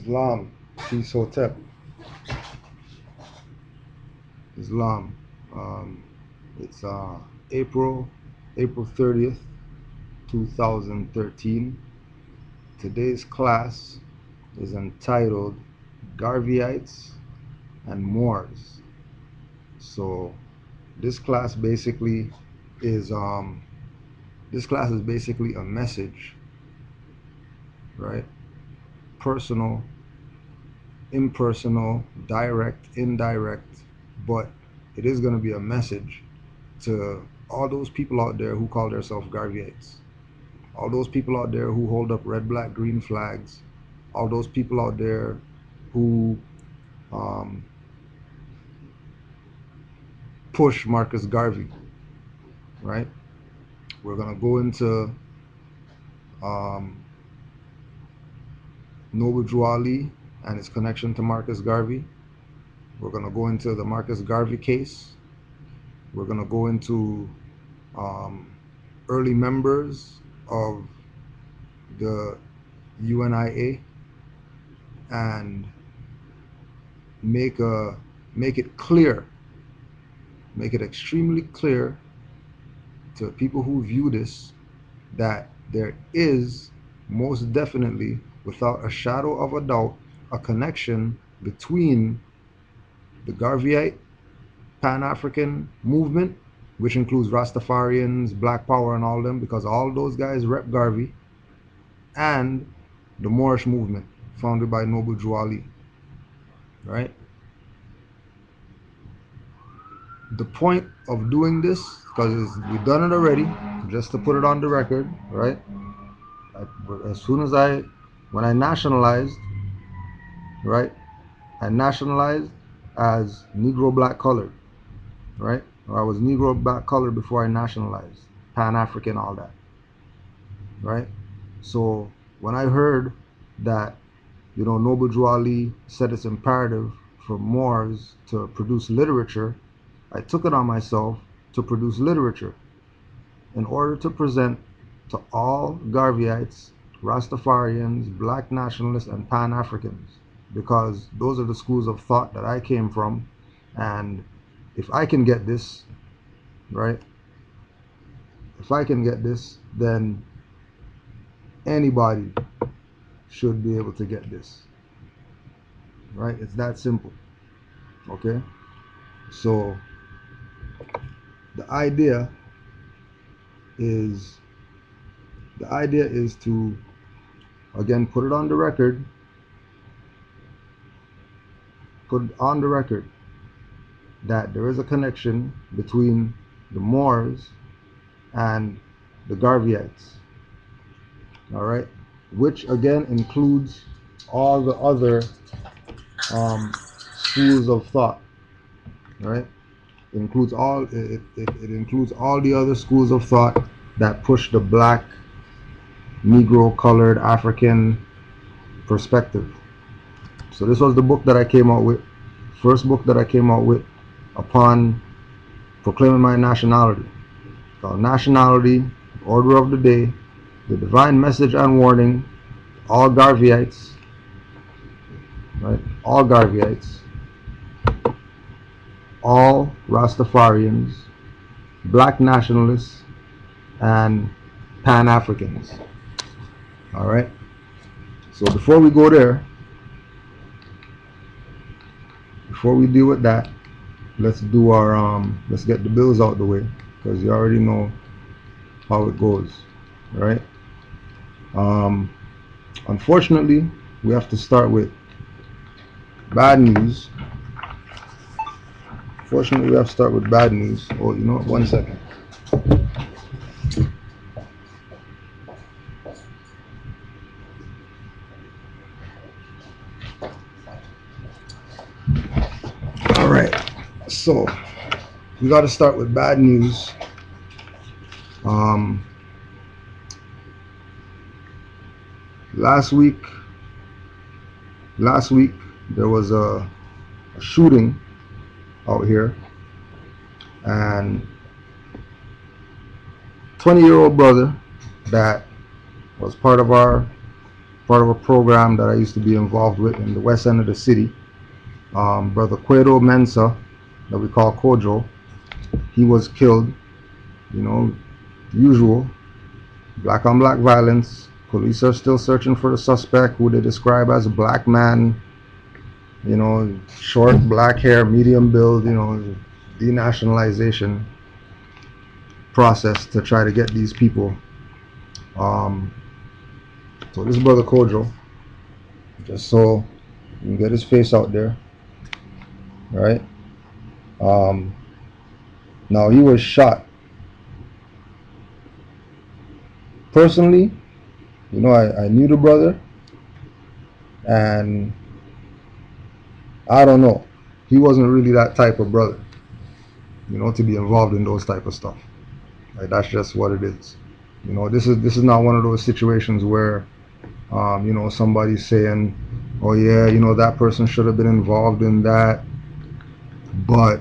Islam, Peace Hotep, Islam. It's April 30th, 2013. Today's class is entitled Garveyites and Moors. So this class basically is basically a message, right? Personal, impersonal, direct, indirect, but it is going to be a message to all those people out there who call themselves Garveyites, all those people out there who hold up red, black, green flags, all those people out there who push Marcus Garvey, right? We're going to go into Noble Drew Ali and his connection to Marcus Garvey. We're going to go into the Marcus Garvey case. We're going to go into early members of the UNIA and make it clear, make it extremely clear to people who view this that there is most definitely, without a shadow of a doubt, a connection between the Garveyite Pan-African movement, which includes Rastafarians, Black Power and all them, because all those guys rep Garvey, and the Moorish movement founded by Noble Drew Ali, right? The point of doing this, because we've done it already, just to put it on the record, right? When I nationalized, right? I nationalized as Negro Black Colored, right? Or I was Negro Black Colored before I nationalized, Pan-African, all that, right? So when I heard that, Noble Drew Ali said it's imperative for Moors to produce literature, I took it on myself to produce literature in order to present to all Garveyites, Rastafarians, Black nationalists, and Pan-Africans, because those are the schools of thought that I came from. And if I can get this, right? If I can get this, then anybody should be able to get this, right? It's that simple, okay? So the idea is to, again, put it on the record, that there is a connection between the Moors and the Garveyites, all right, which again includes all the other schools of thought, right? It includes all the other schools of thought that push the Black, Negro, colored, African perspective. So this was the book that I came out with, first book that I came out with upon proclaiming my nationality, called Nationality, Order of the Day, the Divine Message and Warning, all Garveyites, right? All Garveyites, all Rastafarians, Black nationalists, and Pan-Africans. All right. So before we go there, before we deal with that, let's do our let's get the bills out the way, because you already know how it goes, right? Unfortunately, we have to start with bad news. Fortunately, we have to start with bad news. Oh, you know what? 1 second. All right. So we got to start with bad news. Last week there was a shooting out here, and 20-year-old brother that was part of our part of a program that I used to be involved with in the west end of the city. Brother Cueto Mensa, that we call Kojo, he was killed. You know, usual black on black violence. Police are still searching for the suspect, who they describe as a black man, you know, short black hair, medium build, you know, denationalization process to try to get these people. So this is Brother Kojo, just so you can get his face out there, right? Now he was shot. Personally, you know, I knew the brother, and I don't know, he wasn't really that type of brother, you know, to be involved in those type of stuff. Like, that's just what it is. You know, this is not one of those situations where, you know, somebody's saying, oh yeah, you know, that person should have been involved in that, but,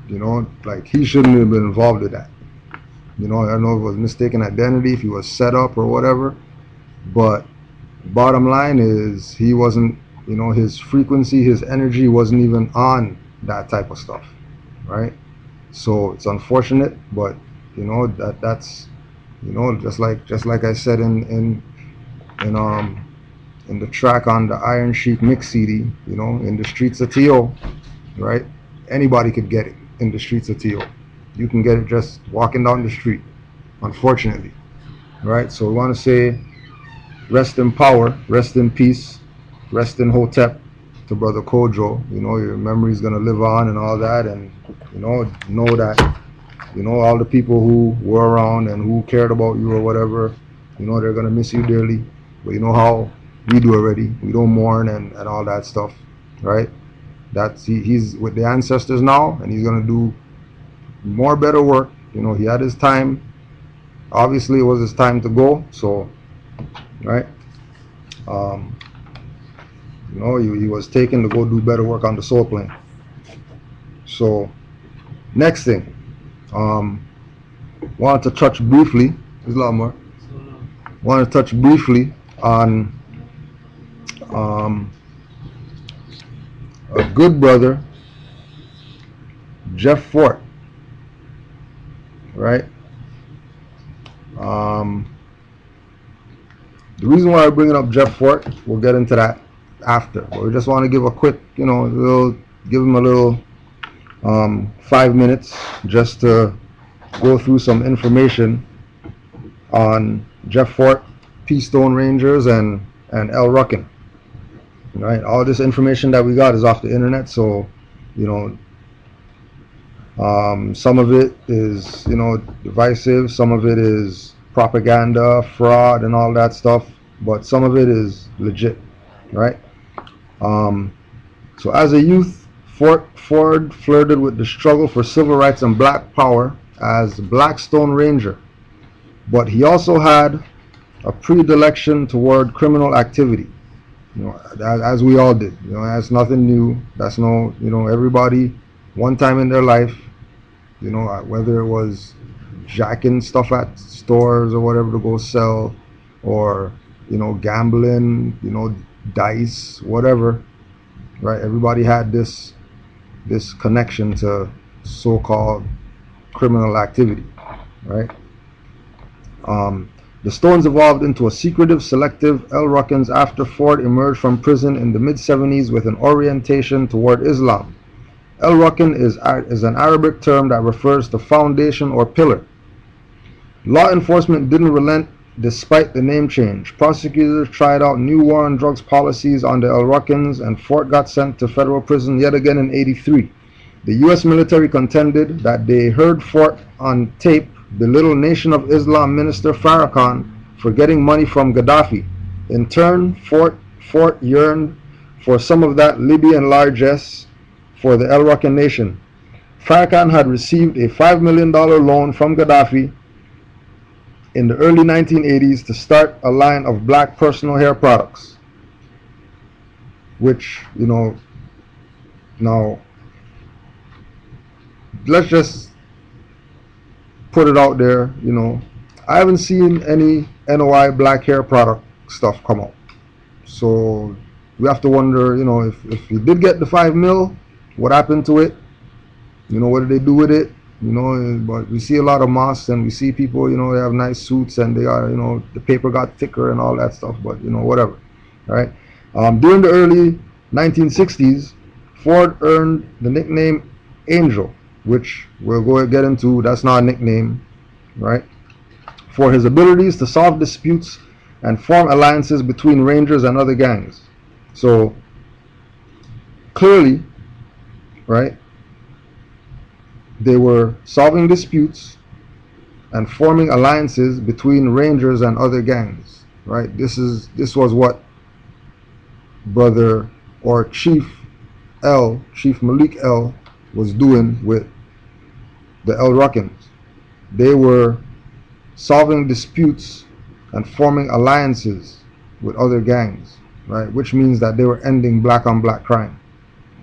you know, like, he shouldn't have been involved in that. You know, I don't know if it was mistaken identity, if he was set up or whatever, but bottom line is he wasn't, you know, his frequency, his energy wasn't even on that type of stuff, right? So it's unfortunate, but you know, that's, you know, just like I said in the track on the Iron Sheik mix CD, you know, in the streets of TO, right? Anybody could get it in the streets of TO. You can get it just walking down the street, unfortunately, right? So we want to say rest in power, rest in peace, rest in Hotep to Brother Kojo. You know, your memory's going to live on and all that, and, you know that, you know, all the people who were around and who cared about you or whatever, you know, they're going to miss you dearly. But you know how we do already. We don't mourn and all that stuff, right? That's he's with the ancestors now, and he's going to do more better work. You know, he had his time. Obviously, it was his time to go. So, right? You know, he was taken to go do better work on the soul plane. So, next thing, wanted to touch briefly. There's a lot more. Wanted to touch briefly on a good brother, Jeff Fort. Right? The reason why I'm bringing up Jeff Fort, we'll get into that after. But we just want to give a quick, you know, give him a little 5 minutes just to go through some information on Jeff Fort, P Stone Rangers, and El Rukn. Right? All this information that we got is off the internet, so, you know, some of it is, you know, divisive, some of it is propaganda, fraud, and all that stuff, but some of it is legit, right? So as a youth, Ford flirted with the struggle for civil rights and black power as Black Stone Ranger, but he also had a predilection toward criminal activity, you know, as we all did. You know, that's nothing new. That's no, you know, everybody one time in their life, you know, whether it was jacking stuff at stores or whatever to go sell, or, you know, gambling, you know, dice, whatever, right? Everybody had this connection to so-called criminal activity, right? The Stones evolved into a secretive, selective El Rukns after Ford emerged from prison in the mid-70s with an orientation toward Islam. El Rukn is an Arabic term that refers to foundation or pillar. Law enforcement didn't relent despite the name change. Prosecutors tried out new war on drugs policies on the El Rukns, and Fort got sent to federal prison yet again in '83. The U.S. military contended that they heard Fort on tape belittle Nation of Islam minister Farrakhan for getting money from Gaddafi. In turn, Fort yearned for some of that Libyan largesse for the El Rukn nation. Farrakhan had received a $5 million loan from Gaddafi in the early 1980s to start a line of black personal hair products, which, you know, now let's just put it out there, you know, I haven't seen any NOI black hair product stuff come out. So we have to wonder, if you did get the 5 mil, what happened to it? What did they do with it? But we see a lot of mosques, and we see people, they have nice suits, and they are, the paper got thicker and all that stuff, but whatever, right? During the early 1960s, Ford earned the nickname Angel, which we'll go get into. That's not a nickname, right? For his abilities to solve disputes and form alliances between Rangers and other gangs. So clearly, right, they were solving disputes and forming alliances between Rangers and other gangs, right? This was what brother or Chief Malik L was doing with the El Rukns. They were solving disputes and forming alliances with other gangs, right? Which means that they were ending black on black crime,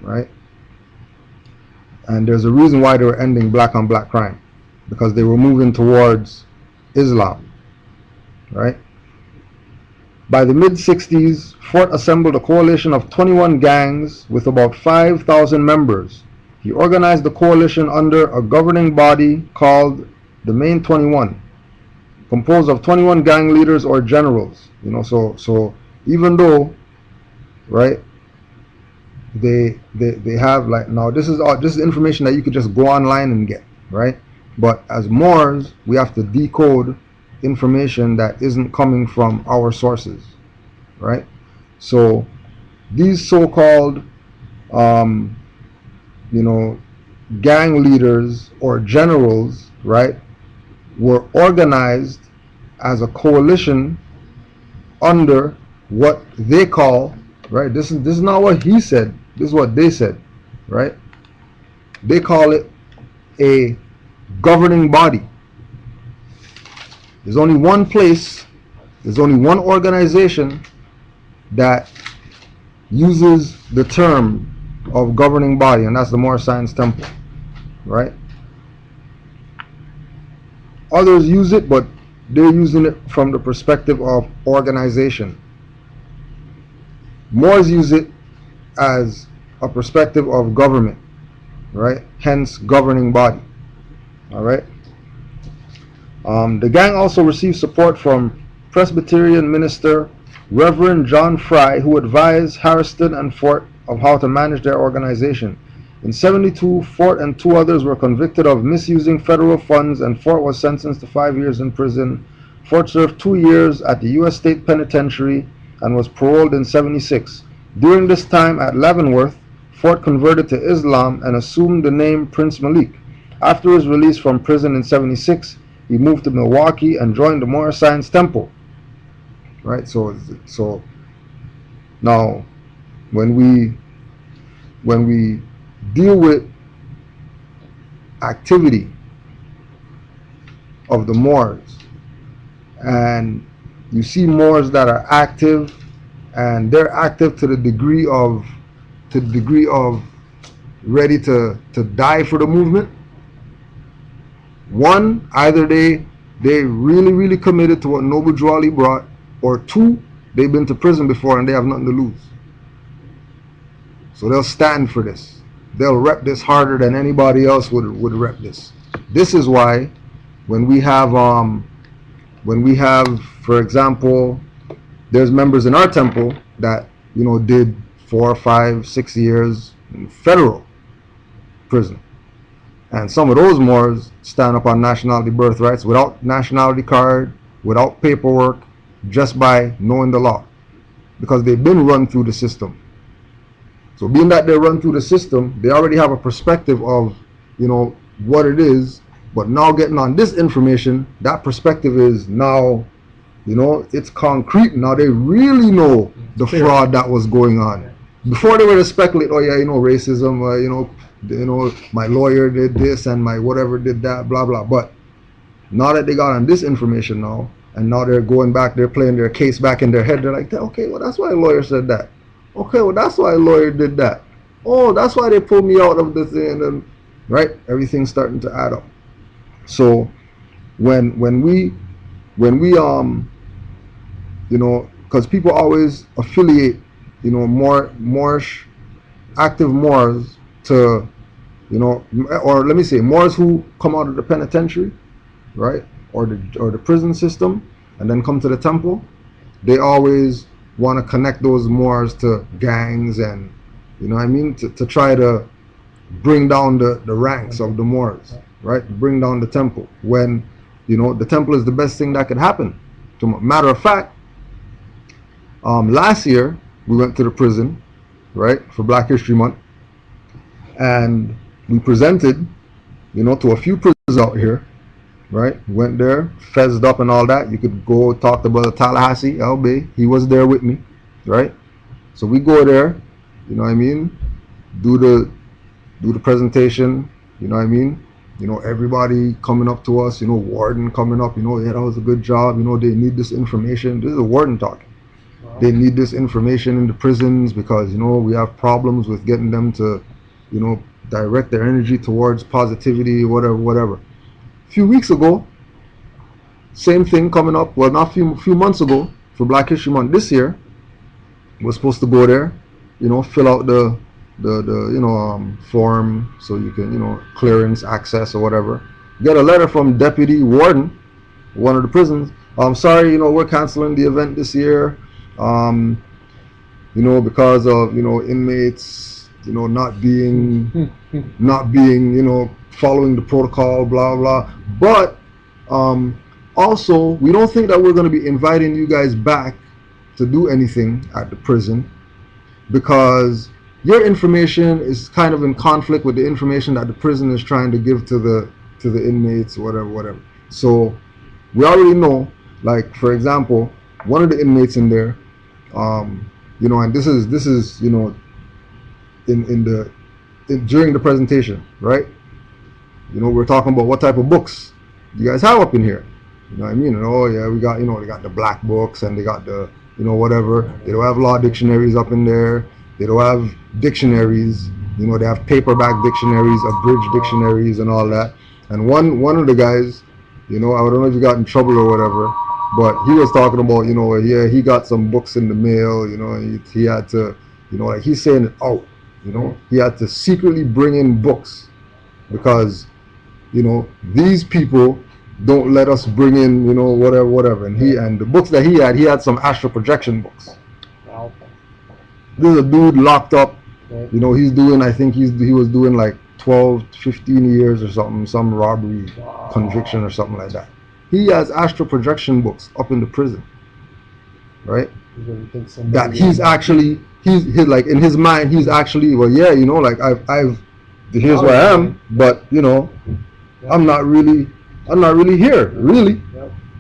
right? And there's a reason why they were ending black on black crime, because they were moving towards Islam, right? By the mid-60s, Fort assembled a coalition of 21 gangs with about 5,000 members. He organized the coalition under a governing body called the Main 21, composed of 21 gang leaders or generals. So even though, right, they have, like, now this is information that you could just go online and get, right? But as Moors, we have to decode information that isn't coming from our sources, right? So these so-called gang leaders or generals, right, were organized as a coalition under what they call, right, this is not what he said, this is what they said, right? They call it a governing body. There's only one place, there's only one organization that uses the term of governing body, and that's the Moor Science Temple, right? Others use it, but they're using it from the perspective of organization. Moors use it as a perspective of government, right? Hence, governing body. All right. The gang also received support from Presbyterian minister Reverend John Fry, who advised Harriston and Fort of how to manage their organization. In 72, Fort and 2 others were convicted of misusing federal funds, and Fort was sentenced to 5 years in prison. Fort served 2 years at the U.S. State Penitentiary and was paroled in 76. During this time at Leavenworth, Fort converted to Islam and assumed the name Prince Malik. After his release from prison in 76, he moved to Milwaukee and joined the Moor Science Temple. Right? So now when we deal with activity of the Moors, and you see Moors that are active, and they're active to the degree of ready to die for the movement. One, either they really committed to what Noble Drew Ali brought, or 2, they've been to prison before and they have nothing to lose. So they'll stand for this. They'll rep this harder than anybody else would rep this. This is why when we have, for example, there's members in our temple that did 4, 5, 6 years in federal prison, and some of those Moors stand up on nationality birthrights without nationality card, without paperwork, just by knowing the law, because they've been run through the system. So being that they run through the system, they already have a perspective of what it is. But now getting on this information, that perspective is now, it's concrete. Now they really know the fraud that was going on. Before they were to speculate, oh yeah, racism, my lawyer did this and my whatever did that, blah blah. But now that they got on this information now, and now they're going back, they're playing their case back in their head. They're like, okay, well that's why a lawyer said that. Okay, well that's why a lawyer did that. Oh, that's why they pulled me out of the thing, and right, everything's starting to add up. So when we because people always affiliate, more Moorish, active Moors to, or let me say, Moors who come out of the penitentiary, right, or the prison system, and then come to the temple. They always want to connect those Moors to gangs and, to try to bring down the ranks of the Moors, right? Bring down the temple when, the temple is the best thing that could happen. Matter of fact, last year we went to the prison, right, for Black History Month, and we presented, to a few prisons out here, right? Went there, fezzed up and all that. You could go talk to Brother Tallahassee, LB. He was there with me, right? So we go there, do the presentation, everybody coming up to us, warden coming up, yeah, that was a good job, they need this information. This is a warden talking. Wow. They need this information in the prisons because, we have problems with getting them to, direct their energy towards positivity, whatever. A few weeks ago, same thing coming up, well, not a few months ago, for Black History Month this year, we're supposed to go there, fill out the form so you can, clearance, access or whatever. Get a letter from Deputy Warden, one of the prisons. I'm sorry, we're canceling the event this year, because of, inmates, not being, following the protocol, blah, blah. But also, we don't think that we're going to be inviting you guys back to do anything at the prison because your information is kind of in conflict with the information that the prison is trying to give to the inmates, whatever. So we already know, like, for example, one of the inmates in there, and this is during the presentation, right? We're talking about what type of books you guys have up in here. You know what I mean? And oh yeah, we got, they got the black books and they got the, whatever. They don't have law dictionaries up in there. They don't have dictionaries. They have paperback dictionaries, abridged dictionaries and all that. And one of the guys, I don't know if he got in trouble or whatever, but he was talking about, yeah, he got some books in the mail, he had to, like he's saying it out, he had to secretly bring in books because, these people don't let us bring in, whatever. And the books that he had some astral projection books. Wow. This is a dude locked up, he's doing, I think he was doing like 12, 15 years or something, some robbery conviction or something like that. He has astral projection books up in the prison, right? That he's actually, he's like in his mind, he's actually, well, yeah, like I've here's where I am, but I'm not really here, really,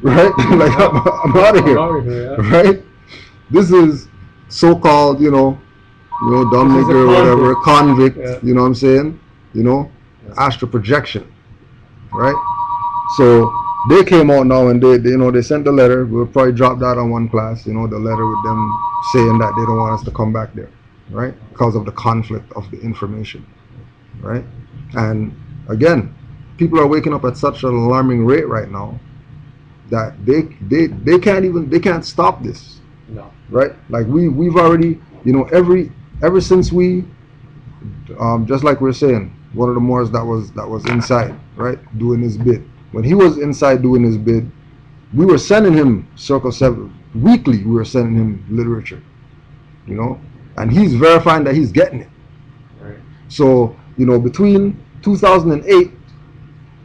right? Like I'm out of here, right? This is so-called, dumb nigger or whatever, convict, you know what I'm saying? Astral projection, right? So they came out now and they sent the letter. We'll probably drop that on one class, the letter with them saying that they don't want us to come back there, right? Because of the conflict of the information, right? And again, people are waking up at such an alarming rate right now that they can't stop this. No. Right? Like we've already, ever since we, just like we're saying, one of the Moors that was inside, right, doing his bid. When he was inside doing his bid, we were sending him Circle 7 weekly. We were sending him literature, and he's verifying that he's getting it. Right. So between 2008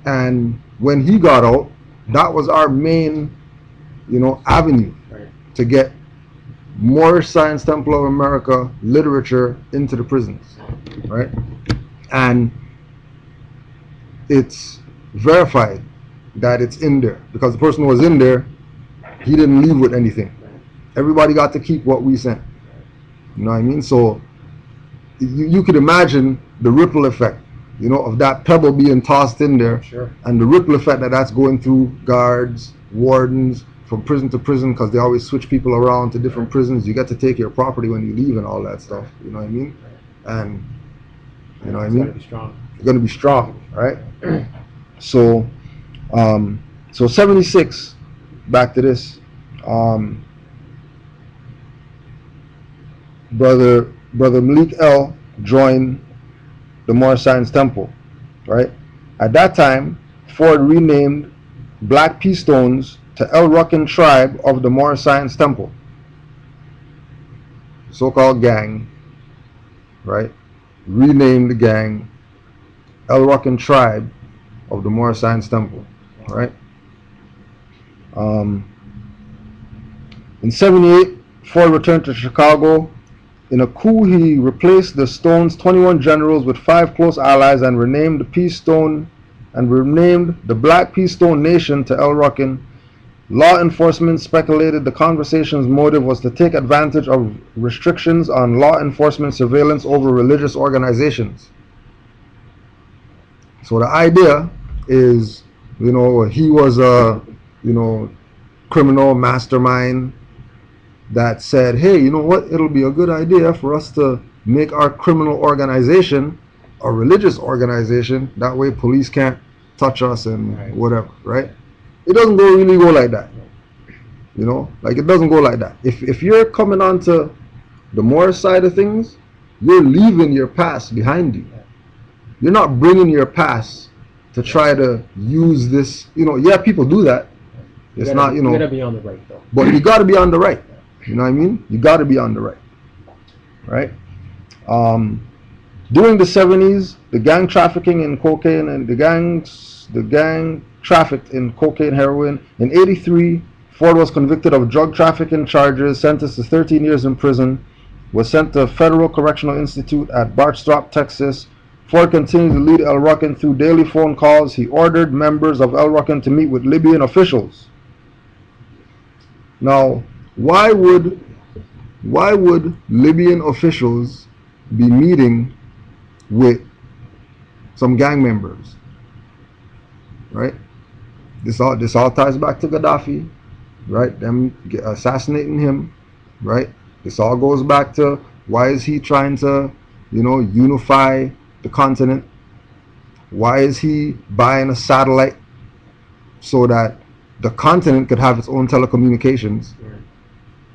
and when he got out, that was our main, avenue to get more Science Temple of America literature into the prisons, right? And it's verified that it's in there because the person who was in there, he didn't leave with anything. Everybody got to keep what we sent. You know what I mean? So you could imagine the ripple effect, of that pebble being tossed in there, and the ripple effect that's going through guards, wardens, from prison to prison, because they always switch people around to different prisons. You get to take your property when you leave and all that stuff. You know what I mean? And you know what I mean? It's going to be strong, right? So, so 76. Back to this. Brother Malik L joined the Moorish Science Temple, right? At that time, Ford renamed Black Pea Stones to El Rukn tribe of the Moorish Science Temple, so-called gang, right? Renamed the gang El Rukn tribe of the Moorish Science Temple, right? In 78, Ford returned to Chicago. In a coup, he replaced the Stones' 21 generals with 5 close allies and renamed the Black Pea Stone Nation to El Rukn. Law enforcement speculated the conversation's motive was to take advantage of restrictions on law enforcement surveillance over religious organizations. So the idea is, he was a, criminal mastermind that said, hey, you know what, it'll be a good idea for us to make our criminal organization a religious organization. That way police can't touch us and whatever, right? It doesn't really go like that. It doesn't go like that. If you're coming onto the Moorish side of things, you're leaving your past behind you. You're not bringing your past to try to use this. Yeah, people do that. You gotta be on the right though. But you gotta be on the right. You know what I mean? You gotta be on the right. Right? During the 70s, the gang trafficking in cocaine and the gang trafficked in cocaine, heroin. In 83, Ford was convicted of drug trafficking charges, sentenced to 13 years in prison, was sent to Federal Correctional Institute at Barstrop, Texas. Ford continued to lead El Rukn through daily phone calls. He ordered members of El Rukn to meet with Libyan officials. Now, why would Libyan officials be meeting with some gang members? Right? This all ties back to Gaddafi, right? Them assassinating him, right? This all goes back to why is he trying to, unify the continent? Why is he buying a satellite so that the continent could have its own telecommunications?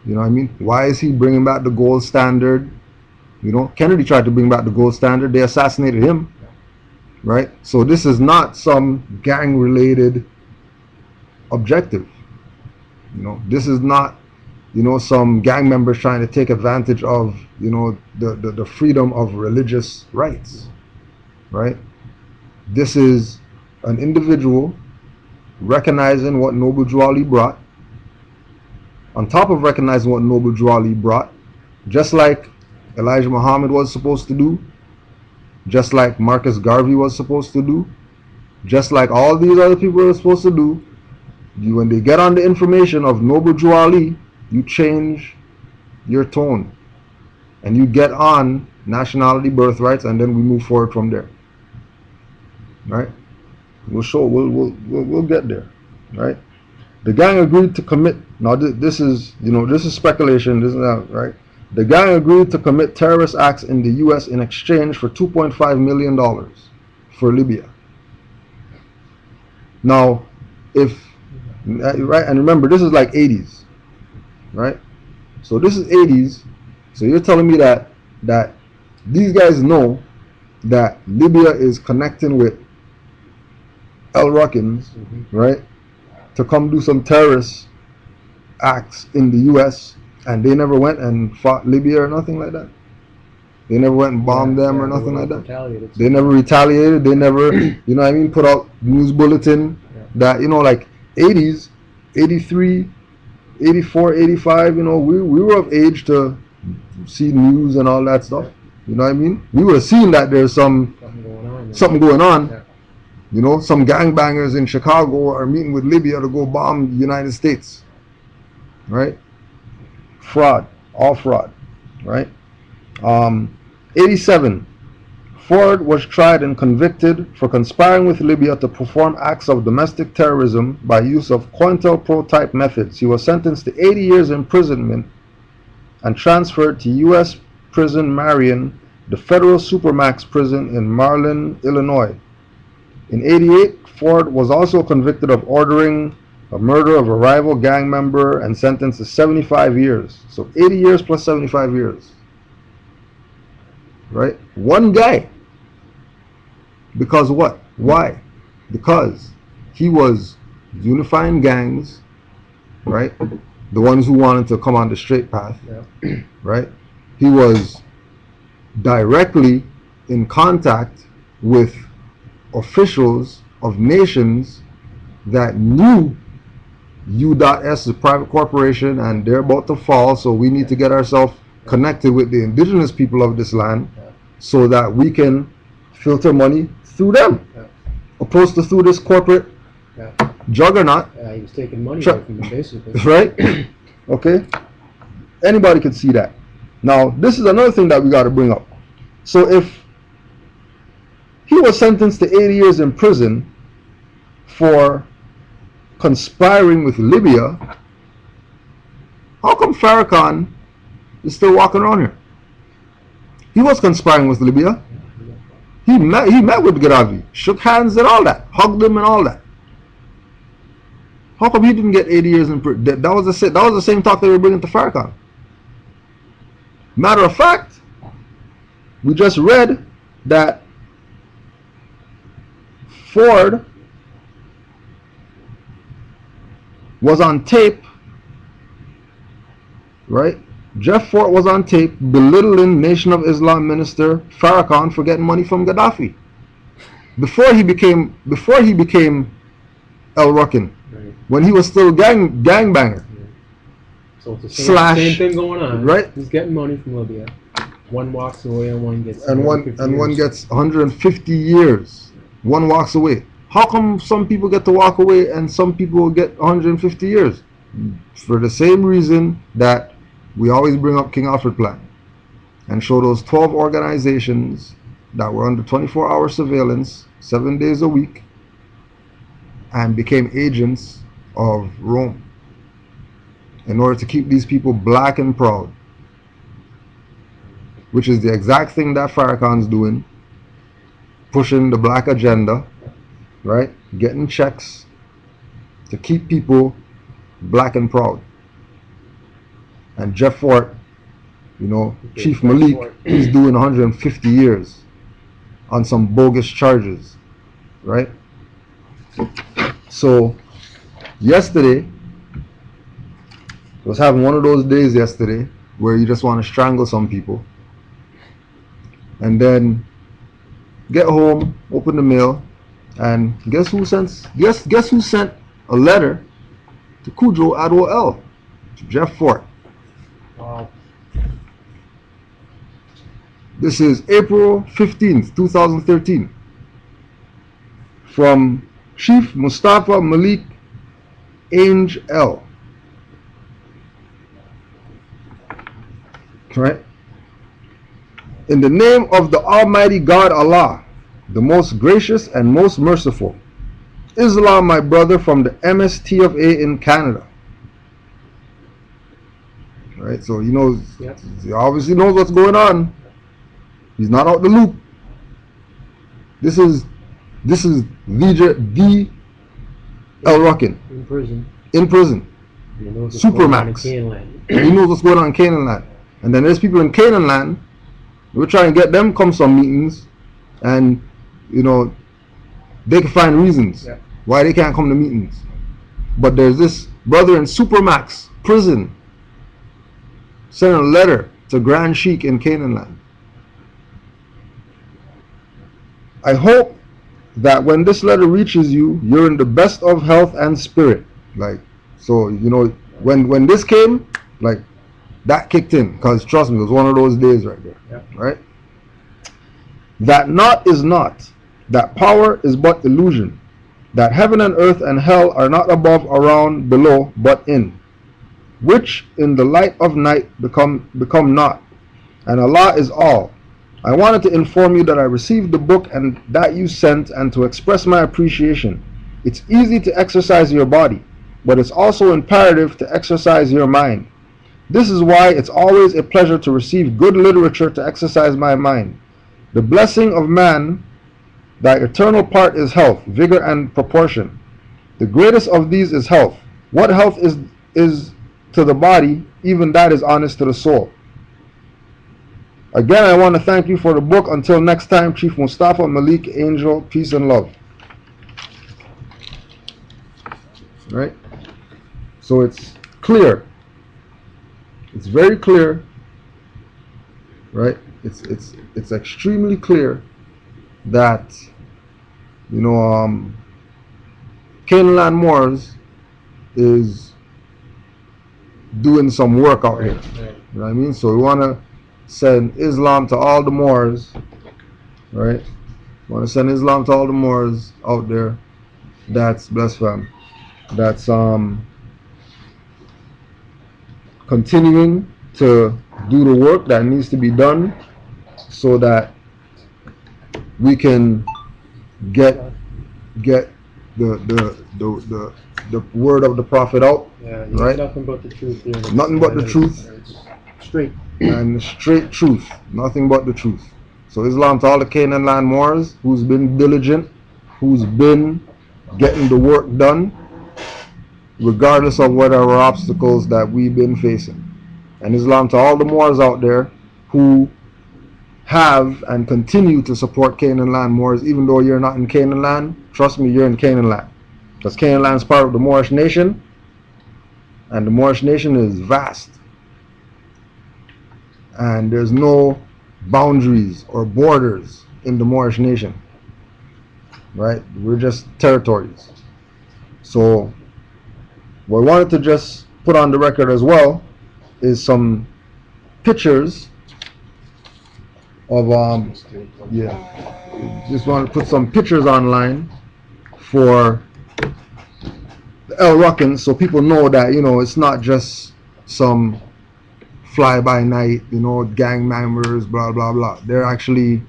You know what I mean? Why is he bringing back the gold standard? Kennedy tried to bring back the gold standard. They assassinated him, right? So this is not some gang-related objective. This is not, some gang members trying to take advantage of, the freedom of religious rights, right? This is an individual recognizing what Noble Drew Ali brought. On top of recognizing what Noble Drew Ali brought, just like Elijah Muhammad was supposed to do, just like Marcus Garvey was supposed to do, just like all these other people were supposed to do, when they get on the information of Noble Drew Ali, you change your tone and you get on nationality, birthrights, and then we move forward from there. Right? We'll get there. Right? The gang agreed to commit. Now this is speculation. This is not right. The gang agreed to commit terrorist acts in the U.S. in exchange for $2.5 million for Libya. Now, right, and remember, this is like 80s, right? So this is 80s. So you're telling me that these guys know that Libya is connecting with El Rukns, right, to come do some terrorist acts in the U.S., and they never went and fought Libya or nothing like that. They never went and bombed them or nothing like that. They never retaliated. They never, put out news bulletin that, like 80s, 83, 84, 85, we were of age to see news and all that stuff. You know what I mean? We would have seen that there's something going on. Some gangbangers in Chicago are meeting with Libya to go bomb the United States. Right? Fraud. All fraud. Right? 87. Ford was tried and convicted for conspiring with Libya to perform acts of domestic terrorism by use of COINTELPRO type methods. He was sentenced to 80 years imprisonment and transferred to U.S. Prison Marion, the federal supermax prison in Marlin, Illinois. In 88, Ford was also convicted of ordering a murder of a rival gang member and sentenced to 75 years. So 80 years plus 75 years. right? One guy. Because what? Why? Because he was unifying gangs, right? The ones who wanted to come on the straight path, Yeah. right? He was directly in contact with officials of nations that knew U.S is a private corporation and they're about to fall, so we need to get ourselves connected with the indigenous people of this land so that we can filter money through them, opposed to through this corporate juggernaut. He was taking money away from them, basically. Right? Okay? Anybody could see that. Now, this is another thing that we got to bring up. So if he was sentenced to 80 years in prison for conspiring with Libya, how come Farrakhan is still walking around here? He was conspiring with Libya. He met with Gaddafi, shook hands and all that, hugged him and all that. How come he didn't get 80 years in prison? That was the same talk they were bringing to Farrakhan. Matter of fact, we just read that Ford was on tape, right? Jeff Ford was on tape belittling Nation of Islam minister Farrakhan for getting money from Gaddafi before he became El Rukn, right, when he was still gangbanger. Yeah. So it's the same thing going on, right? He's getting money from Libya. One walks away and one gets one gets 150 years. One walks away. How come some people get to walk away and some people get 150 years? For the same reason that we always bring up King Alfred Plan and show those 12 organizations that were under 24-hour surveillance 7 days a week and became agents of Rome in order to keep these people black and proud, which is the exact thing that Farrakhan's doing, pushing the black agenda, right? Getting checks to keep people black and proud. And Jeff Fort, Chief Malik, he's doing 150 years on some bogus charges, right? So yesterday, I was having one of those days yesterday where you just want to strangle some people, and then get home, open the mail, and guess who sent a letter to Kudjo Adwo L, to Jeff Fort. Wow. This is April 15th, 2013, from Chief Mustafa Malik Ainge L. Right? In the name of the Almighty God Allah, the most gracious and most merciful, Islam, my brother from the MST of A in Canada. Right? So he knows, he obviously knows what's going on. He's not out the loop. This is the El Rukn in prison. Supermax. He knows what's going on in Canaanland. And then there's people in Canaanland. We're trying to get them come some meetings, and they can find reasons why they can't come to meetings. But there's this brother in Supermax prison sending a letter to Grand Sheik in Canaanland. I hope that when this letter reaches you, you're in the best of health and spirit. When this came, that kicked in, because trust me, it was one of those days right there. Right? That naught is not, that power is but illusion, that heaven and earth and hell are not above, around, below, but in, which in the light of night become not, and Allah is all. I wanted to inform you that I received the book and that you sent, and to express my appreciation. It's easy to exercise your body, but it's also imperative to exercise your mind. This is why it's always a pleasure to receive good literature to exercise my mind. The blessing of man, thy eternal part is health, vigor, and proportion. The greatest of these is health. What health is to the body, even that is honest to the soul. Again, I want to thank you for the book. Until next time, Chief Mustafa, Malik, Angel, peace and love. Right? So it's clear. It's very clear. Right? It's extremely clear that, you know, Canaanland Moors is doing some work out here. Right. You know what I mean? So we want to send Islam to all the Moors, right? We want to send Islam to all the Moors out there. That's, bless fam, that's continuing to do the work that needs to be done so that we can get the word of the Prophet out. Yeah, right? Nothing but the truth here. Nothing but the truth. Straight. And straight truth. Nothing but the truth. So Islam to all the Canaanland Moors who's been diligent, who's been getting the work done, regardless of whatever obstacles that we've been facing. And Islam to all the Moors out there who have and continue to support Canaanland Moors, even though you're not in Canaanland. Trust me, you're in Canaanland. Because Canaanland is part of the Moorish nation, and the Moorish nation is vast. And there's no boundaries or borders in the Moorish nation. Right? We're just territories. So what I wanted to just put on the record as well is some pictures of just want to put some pictures online for the El Rukn, so people know that, you know, it's not just some fly by night, you know, gang members, blah blah blah. They're actually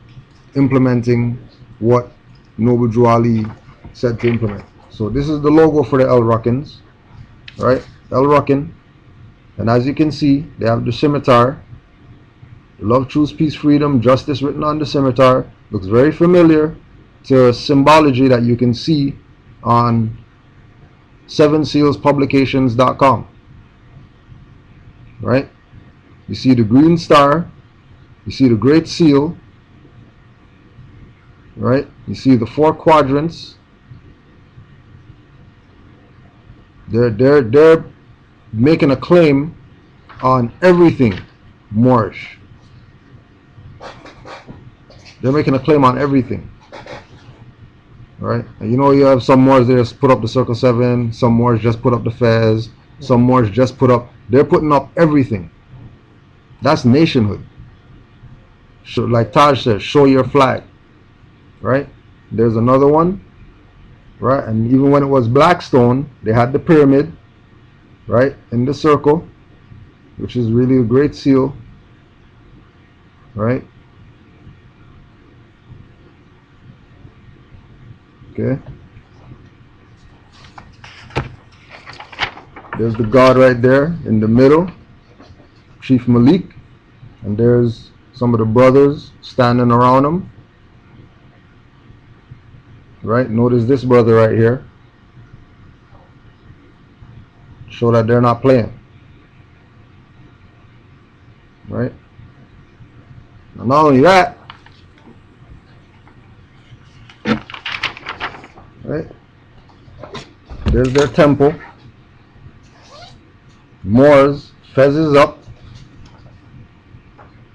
implementing what Noble Drew Ali said to implement. So this is the logo for the El Rukns, right? El Rukn, and as you can see, they have the scimitar. Love, truth, peace, freedom, justice written on the scimitar. Looks very familiar to symbology that you can see on sevensealspublications.com. Right? You see the green star, you see the great seal, right? You see the 4 quadrants. They're making a claim on everything Moorish. They're making a claim on everything. Right? And you know, you have some Moors there put up the Circle 7, some Moors just put up the Fez, some Moors just put up, they're putting up everything. That's nationhood. Like Taj says, show your flag. Right? There's another one. Right? And even when it was Blackstone, they had the pyramid, right, in the circle, which is really a great seal. Right? Okay. There's the God right there in the middle, Chief Malik, and there's some of the brothers standing around him. Right? Notice this brother right here. Show that they're not playing. Right? And not only that, right? There's their temple. Moors, Fez is up.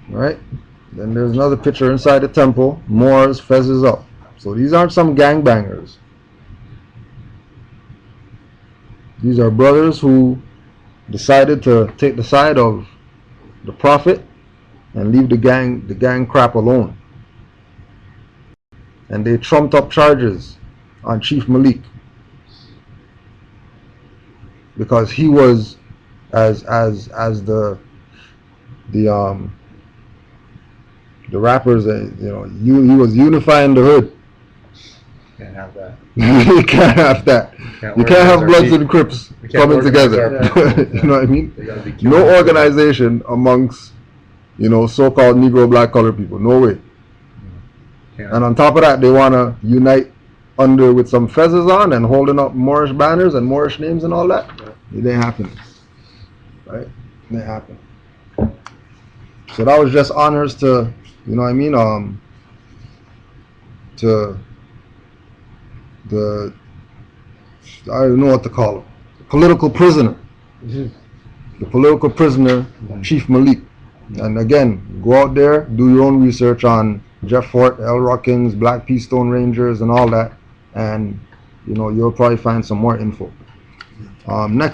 Right? Then there's another picture inside the temple. Moors, Fez is up. So these aren't some gangbangers. These are brothers who decided to take the side of the Prophet and leave the gang crap alone. And they trumped up charges on Chief Malik because he was as the rappers, he was unifying the hood. Can't have that. You can't have that. You can't have Bloods and Crips coming together. You know what I mean? No organization amongst, so-called Negro, black, colored people. No way. And on top of that, they want to unite with some fezzes on and holding up Moorish banners and Moorish names and all that. It ain't happening. Right? It ain't happening. So that was just honors to, you know what I mean, to the, I don't know what to call him, political prisoner, the political prisoner, Chief Malik. And again, go out there, do your own research on Jeff Fort, L. Ruckins, Black Peastone Rangers, and all that, and you know you'll probably find some more info. Next